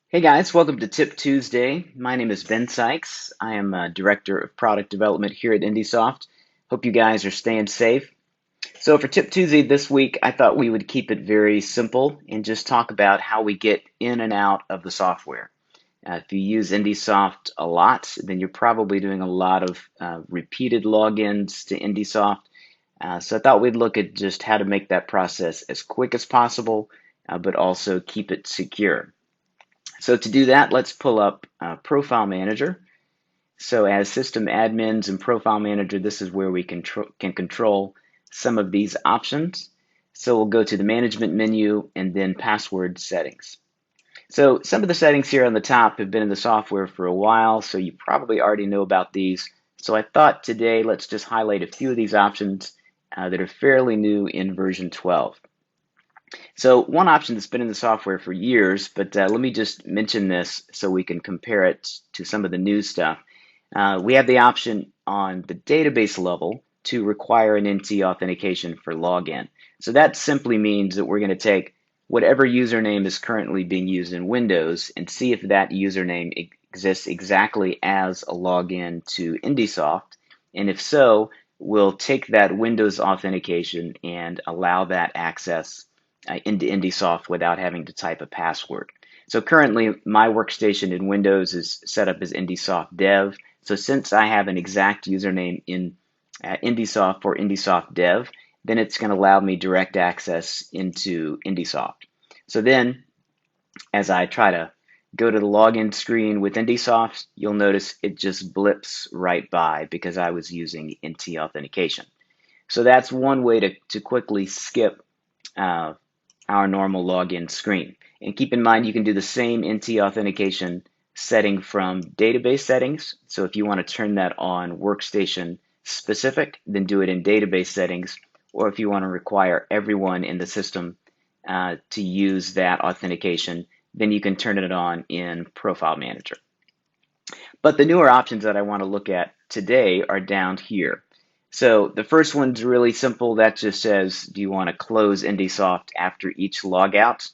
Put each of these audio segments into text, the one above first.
Hey guys, welcome to Tip Tuesday. My name is Ben Sykes. I am Director of Product Development here at IndySoft. Hope you guys are staying safe. So for Tip Tuesday this week, I thought we would keep it very simple and just talk about how we get in and out of the software. If you use IndySoft a lot, then you're probably doing a lot of repeated logins to IndySoft. So I thought we'd look at just how to make that process as quick as possible, but also keep it secure. So to do that, let's pull up Profile Manager. So as system admins and Profile Manager, this is where we can control some of these options. So we'll go to the Management menu and then Password Settings. So some of the settings here on the top have been in the software for a while, so you probably already know about these. So I thought today let's just highlight a few of these options that are fairly new in version 12. So one option that's been in the software for years, but let me just mention this so we can compare it to some of the new stuff. We have the option on the database level to require an NT authentication for login. So that simply means that we're going to take whatever username is currently being used in Windows and see if that username exists exactly as a login to IndySoft. And if so, we'll take that Windows authentication and allow that access into IndySoft without having to type a password. So currently, my workstation in Windows is set up as IndySoft Dev. So since I have an exact username in IndySoft for IndySoft Dev, then it's going to allow me direct access into IndySoft. So then, as I try to go to the login screen with IndySoft, you'll notice it just blips right by because I was using NT authentication. So that's one way to quickly skip uh, our normal login screen. And keep in mind, you can do the same NT authentication setting from database settings. So if you want to turn that on workstation specific, then do it in database settings. Or if you want to require everyone in the system to use that authentication, then you can turn it on in Profile Manager. But the newer options that I want to look at today are down here. So the first one's really simple. That just says, do you want to close IndySoft after each logout?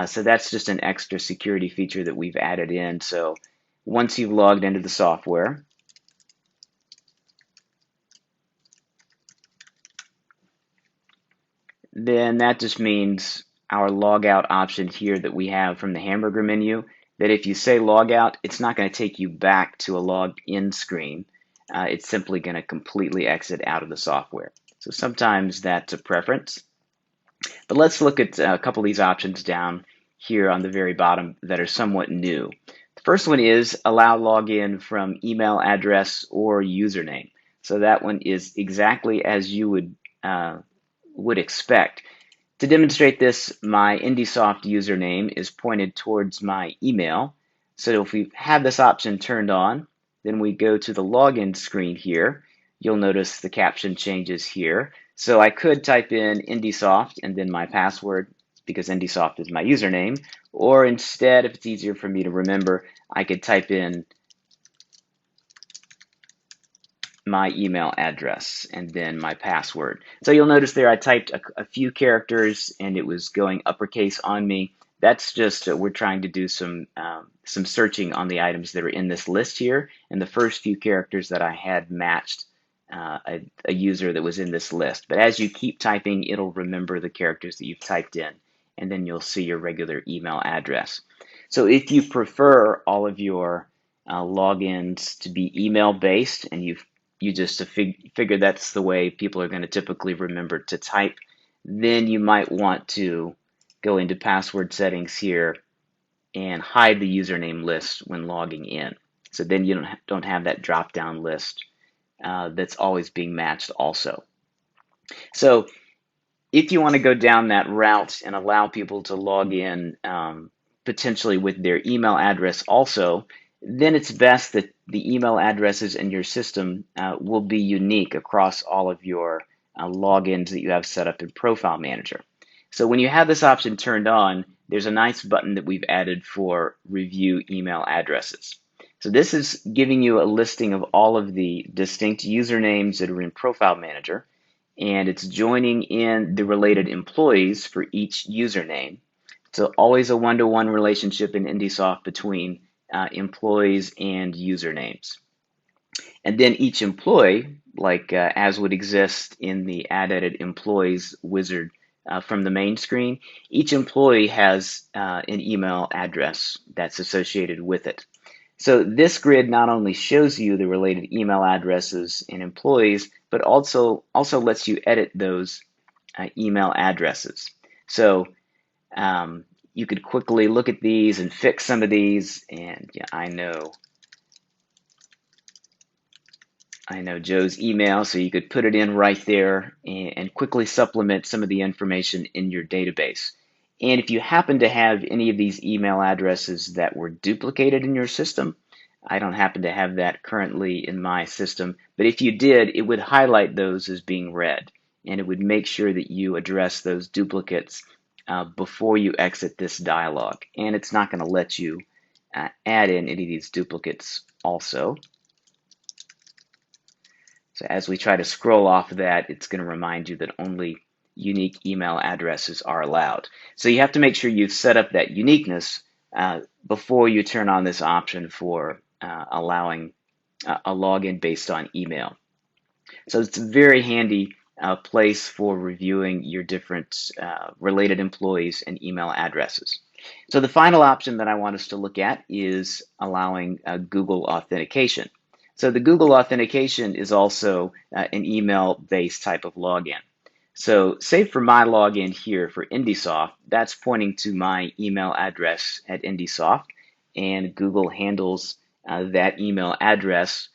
So that's just an extra security feature that we've added in. So once you've logged into the software, then that just means our logout option here that we have from the hamburger menu, that if you say logout, it's not going to take you back to a logged in screen. It's simply going to completely exit out of the software. So sometimes that's a preference. But let's look at a couple of these options down here on the very bottom that are somewhat new. The first one is allow login from email address or username. So that one is exactly as you would expect. To demonstrate this, my IndySoft username is pointed towards my email. So if we have this option turned on, then we go to the login screen here. You'll notice the caption changes here. So I could type in IndySoft and then my password because IndySoft is my username. Or instead, if it's easier for me to remember, I could type in my email address and then my password. So you'll notice there I typed a few characters and it was going uppercase on me. That's just we're trying to do some searching on the items that are in this list here, and the first few characters that I had matched a user that was in this list. But as you keep typing, it'll remember the characters that you've typed in, and then you'll see your regular email address. So if you prefer all of your logins to be email based and you just figure that's the way people are going to typically remember to type, then you might want to go into password settings here and hide the username list when logging in. So then you don't have that drop down list that's always being matched also. So if you want to go down that route and allow people to log in potentially with their email address also, then it's best that the email addresses in your system will be unique across all of your logins that you have set up in Profile Manager. So when you have this option turned on, there's a nice button that we've added for review email addresses. So this is giving you a listing of all of the distinct usernames that are in Profile Manager, and it's joining in the related employees for each username. So always a one-to-one relationship in IndySoft between employees and usernames. And then each employee, like as would exist in the Add Edit Employees wizard from the main screen, each employee has an email address that's associated with it. So this grid not only shows you the related email addresses and employees, but also lets you edit those email addresses. So you could quickly look at these and fix some of these. And yeah, I know Joe's email, so you could put it in right there and quickly supplement some of the information in your database. And if you happen to have any of these email addresses that were duplicated in your system, I don't happen to have that currently in my system, but if you did, it would highlight those as being read, and it would make sure that you address those duplicates before you exit this dialog. And it's not going to let you add in any of these duplicates also. So as we try to scroll off of that, it's going to remind you that only unique email addresses are allowed. So you have to make sure you've set up that uniqueness before you turn on this option for allowing a login based on email. So it's a very handy place for reviewing your different related employees and email addresses. So the final option that I want us to look at is allowing Google Authentication. So the Google Authentication is also an email-based type of login. So say for my login here for IndySoft, that's pointing to my email address at IndySoft, and Google handles that email address.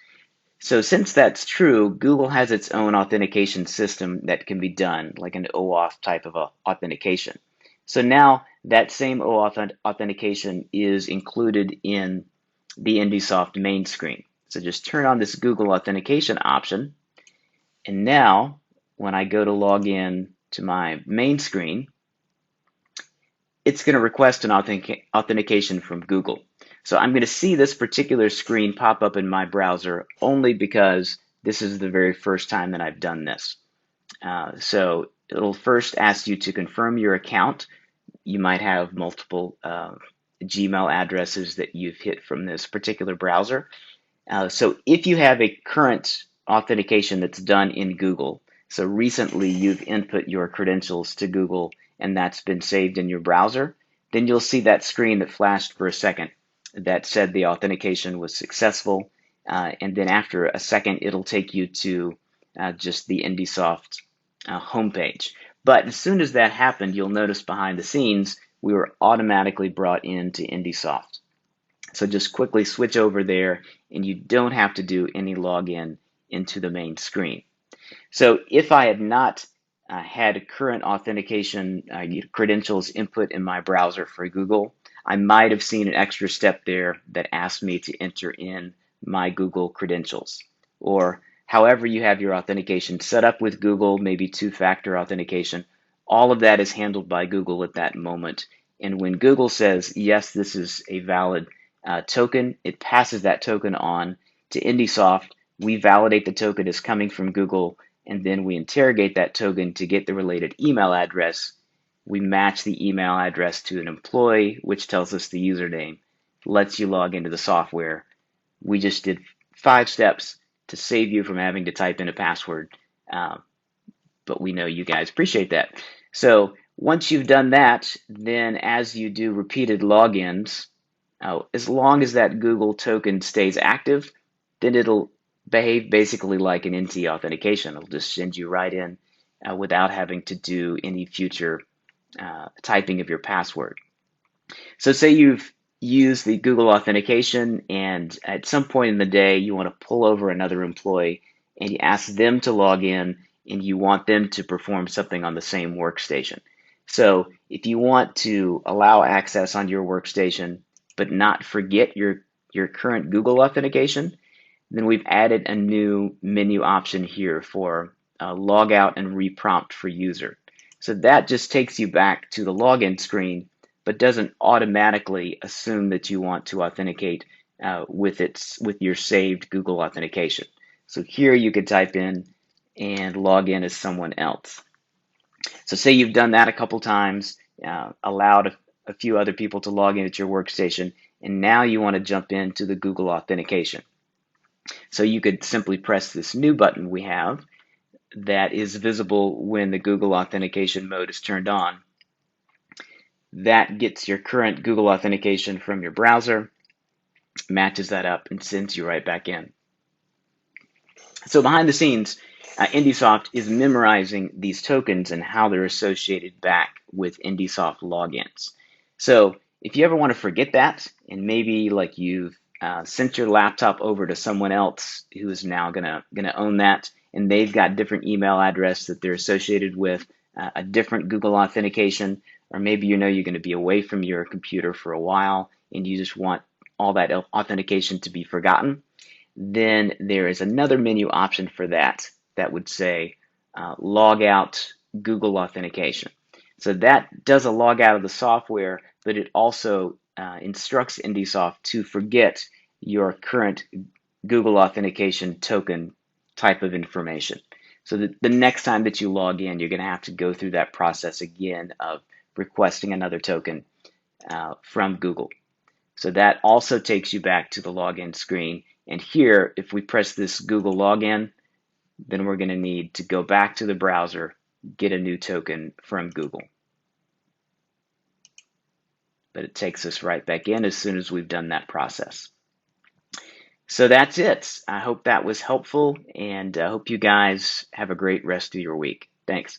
So since that's true, Google has its own authentication system that can be done, like an OAuth type of authentication. So now that same OAuth authentication is included in the IndySoft main screen. So just turn on this Google authentication option, and now when I go to log in to my main screen, it's going to request an authentication from Google. So I'm going to see this particular screen pop up in my browser only because this is the very first time that I've done this. So it'll first ask you to confirm your account. You might have multiple Gmail addresses that you've hit from this particular browser. So if you have a current authentication that's done in Google, so recently you've input your credentials to Google and that's been saved in your browser, then you'll see that screen that flashed for a second that said the authentication was successful. And then after a second, it'll take you to just the IndySoft homepage. But as soon as that happened, you'll notice behind the scenes, we were automatically brought into IndySoft. So just quickly switch over there and you don't have to do any login into the main screen. So if I had not had current authentication credentials input in my browser for Google, I might have seen an extra step there that asked me to enter in my Google credentials. Or however you have your authentication set up with Google, maybe two-factor authentication, all of that is handled by Google at that moment. And when Google says, yes, this is a valid token, it passes that token on to IndySoft. We validate the token as coming from Google, and then we interrogate that token to get the related email address. We match the email address to an employee, which tells us the username, lets you log into the software. We just did 5 steps to save you from having to type in a password, but we know you guys appreciate that. So once you've done that, then as you do repeated logins, as long as that Google token stays active, then it'll behave basically like an NT authentication. It'll just send you right in without having to do any future typing of your password. So say you've used the Google authentication and at some point in the day you want to pull over another employee and you ask them to log in and you want them to perform something on the same workstation. So if you want to allow access on your workstation but not forget your current Google authentication, then we've added a new menu option here for log out and reprompt for user. So that just takes you back to the login screen, but doesn't automatically assume that you want to authenticate with your saved Google authentication. So here you could type in and log in as someone else. So say you've done that a couple times, allowed a few other people to log in at your workstation, and now you want to jump into the Google Authentication. So you could simply press this new button we have that is visible when the Google Authentication mode is turned on. That gets your current Google Authentication from your browser, matches that up, and sends you right back in. So behind the scenes, IndySoft is memorizing these tokens and how they're associated back with IndySoft logins. So if you ever want to forget that, and maybe like you've sent your laptop over to someone else who is now gonna own that, and they've got different email address that they're associated with a different Google authentication, or maybe you know you're going to be away from your computer for a while and you just want all that authentication to be forgotten, then there is another menu option for that that would say log out Google authentication. So that does a log out of the software, but it also instructs IndySoft to forget your current Google authentication token type of information. So that the next time that you log in, you're going to have to go through that process again of requesting another token from Google. So that also takes you back to the login screen. And here, if we press this Google login, then we're going to need to go back to the browser, get a new token from Google. But it takes us right back in as soon as we've done that process. So that's it. I hope that was helpful, and I hope you guys have a great rest of your week. Thanks.